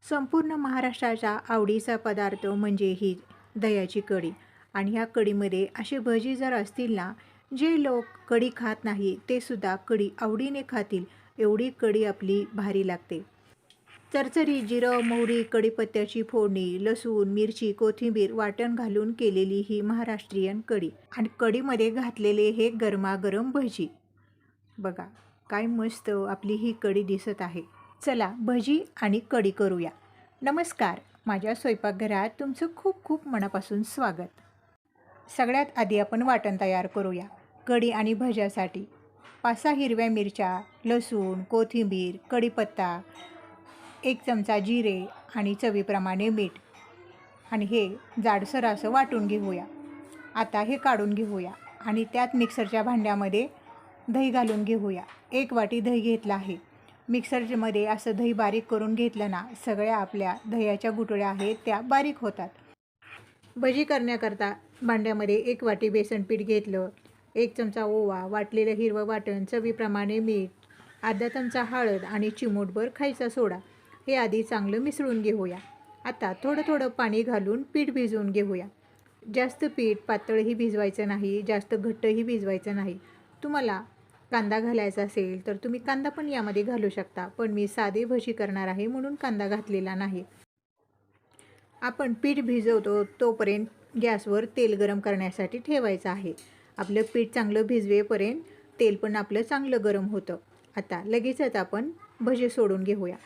संपूर्ण महाराष्ट्राचा आवडीचा पदार्थ म्हणजे ही दह्याची कढी. आणि ह्या कढीमध्ये असे भजी जर असतील ना, जे लोक कढी खात नाही ते सुद्धा कढी आवडीने खातील, एवढी कढी आपली भारी लागते. चरचरी जिरं, मोहरी, कढीपत्त्याची फोडणी, लसूण, मिरची, कोथिंबीर वाटण घालून केलेली ही महाराष्ट्रीयन कढी. आणि कढीमध्ये घातलेले हे गरमागरम भजी बघा, काय मस्त आपली ही कढी दिसत आहे. चला भजी आणि कढी करूया. नमस्कार, माझ्या स्वयंपाकघरात तुमचं खूप खूप मनापासून स्वागत. सगळ्यात आधी आपण वाटण तयार करूया. कढी आणि भज्यासाठी 5-6 हिरव्या मिरच्या, लसूण, कोथिंबीर, कढीपत्ता, 1 चमचा जिरे आणि चवीप्रमाणे मीठ. आणि हे जाडसर असं वाटून घेऊया. आता हे काढून घेऊया आणि त्यात मिक्सरच्या भांड्यामध्ये दही घालून घेऊया. 1 वाटी दही घेतलं आहे. मिक्सरमध्ये असं दही बारीक करून घेतलं ना, सगळ्या आपल्या दह्याच्या गुठळ्या आहेत त्या बारीक होतात. भजी करण्याकरता भांड्यामध्ये 1 वाटी बेसन पीठ घेतलं, 1 चमचा ओवा, वाटलेलं हिरवं वाटण, चवीप्रमाणे मीठ, अर्धा चमचा हळद आणि चिमूटभर खायचा सोडा. हे आधी चांगलं मिसळून घेऊया. आता थोडं थोडं पाणी घालून पीठ भिजवून घेऊया. जास्त पीठ पातळही भिजवायचं नाही, जास्त घट्टही भिजवायचं नाही. तुम्हाला कांदा घालायचा असेल तर तुम्ही कांदा पण यामध्ये घालू शकता, पण मी साधी भजी करणार आहे म्हणून कांदा घातलेला नाही. आपण पीठ भिजवतो तोपर्यंत गॅसवर तेल गरम करण्यासाठी ठेवायचं आहे. आपलं पीठ चांगलं भिजवेपर्यंत तेल पण आपलं चांगलं गरम होतं. आता लगेचच आपण भजी सोडून घेऊया.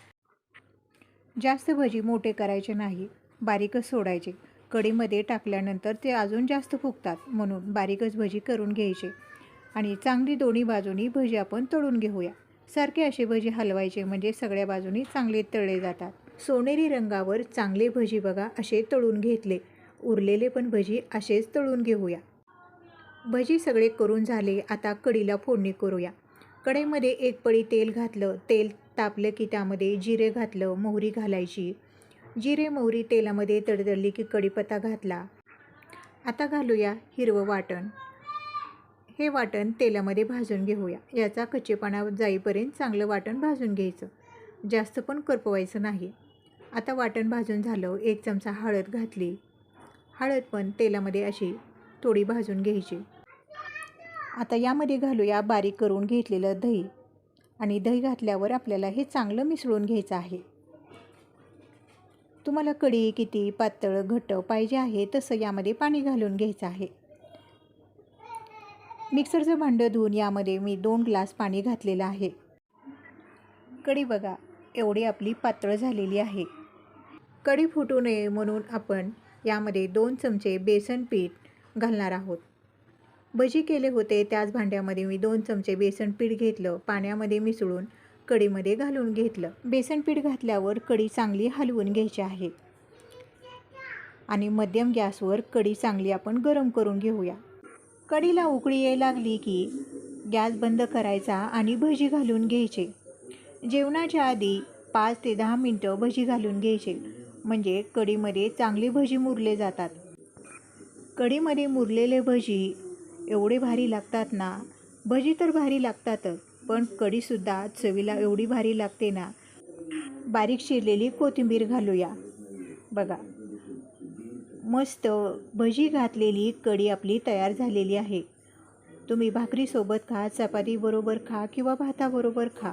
जास्त भजी मोठे करायचे नाही, बारीकच सोडायचे. कढीमध्ये टाकल्यानंतर ते अजून जास्त फुगतात, म्हणून बारीकच भजी करून घ्यायचे. आणि चांगली दोन्ही बाजूनी भजी आपण तळून घेऊया. सारखे असे भजी हलवायचे म्हणजे सगळ्या बाजूनी चांगले तळले जातात. सोनेरी रंगावर चांगले भजी बघा असे तळून घेतले. उरलेले पण भजी असेच तळून घेऊया. भजी सगळे करून झाले. आता कढीला फोडणी करूया. कढईमध्ये 1 पळी तेल घातलं. तेल तापलं की त्यामध्ये जिरे घातलं, मोहरी घालायची. जिरे मोहरी तेलामध्ये तडतडली की कढीपत्ता घातला. आता घालूया हिरवं वाटण. हे वाटण तेलामध्ये भाजून घेऊया. याचा कच्चेपणा जाईपर्यंत चांगलं वाटण भाजून घ्यायचं, जास्त पण करपवायचं नाही. आता वाटण भाजून झालं. 1 चमचा हळद घातली. हळद पण तेलामध्ये अशी थोडी भाजून घ्यायची. आता यामध्ये घालूया बारीक करून घेतलेलं दही. आणि दही घातल्यावर आपल्याला हे चांगलं मिसळून घ्यायचं आहे. तुम्हाला कढी किती पातळ घट्ट पाहिजे आहे तसं यामध्ये पाणी घालून घ्यायचं आहे. मिक्सरचं भांडं धुवून यामध्ये मी 2 ग्लास पाणी घातलेलं आहे. कढी बघा एवढी आपली पातळ झालेली आहे. कढी फुटू नये म्हणून आपण यामध्ये 2 चमचे बेसन पीठ घालणार आहोत. भजी केले होते त्याच भांड्यामध्ये मी 2 चमचे बेसन पीठ घेतलं, पाण्यामध्ये मिसळून कढीमध्ये घालून घेतलं. बेसन पीठ घातल्यावर कढी चांगली हलवून घ्यायची आहे. आणि मध्यम गॅसवर कढी चांगली आपण गरम करून घेऊया. कढीला उकळी यायला लागली की गॅस बंद करायचा आणि भजी घालून घ्यायचे. जेवणाच्या आधी 5 ते 10 मिनटं भजी घालून घ्यायचे, म्हणजे कढीमध्ये चांगली भजी मुरले जातात. कढीमध्ये मुरलेले भजी एवढे भारी लागतात ना. भजी तर भारी लागतातच, पण कढीसुद्धा चवीला एवढी भारी लागते ना. बारीक चिरलेली कोथिंबीर घालूया. बघा मस्त भजी घातलेली कढी आपली तयार झालेली आहे. तुम्ही भाकरीसोबत खा, चपातीबरोबर खा किंवा भाताबरोबर खा,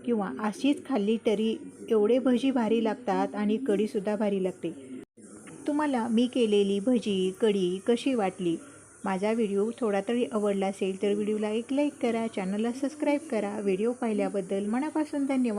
किंवा अशीच खाल्ली तरी एवढे भजी भारी लागतात आणि कढीसुद्धा भारी लागते. तुम्हाला मी केलेली भजी कढी कशी वाटली? माझा व्हिडिओ थोडा तरी आवडला असेल तर व्हिडिओला एक लाईक करा, चॅनलला सबस्क्राईब करा. व्हिडिओ पाहिल्याबद्दल मनापासून धन्यवाद.